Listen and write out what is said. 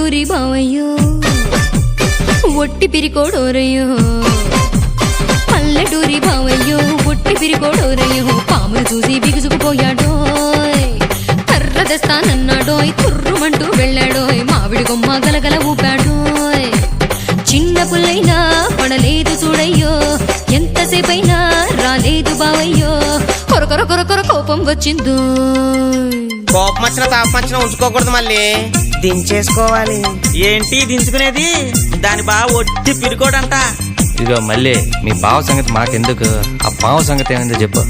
పల్లెటూరి బావయ్యో ఒట్టి పిరికోడోరయ్యో పల్లెటూరి బావయ్యో ఒట్టి పిరికోడోరయ్యో పామును చూసి బిగుసుకుపోయాడోయ్ కర్ర తెస్తానన్నాడోయ్ తుర్రుమంటూ వెళ్ళాడోయ్ మామిడి కొమ్మ గలగల ఊపాడోయ్ చిన్న పుల్లైనా పడలేదు చూడయ్యో ఎంతసేపైనా రాలేదు బావయ్యో కొరకొర కొరకొర కోపం వచ్చిందో కోపం వచ్చిన తాపం వచ్చిన ఉంచుకోకూడదు మళ్ళీ దించేసుకోవాలి. ఏంటి దించుకునేది దాని బావ ఒట్టి పిరుకోడంట. ఇదిగో మళ్ళీ మీ బావ సంగతి మాకెందుకు, ఆ బావ సంగతి ఏమైందో చెప్పు.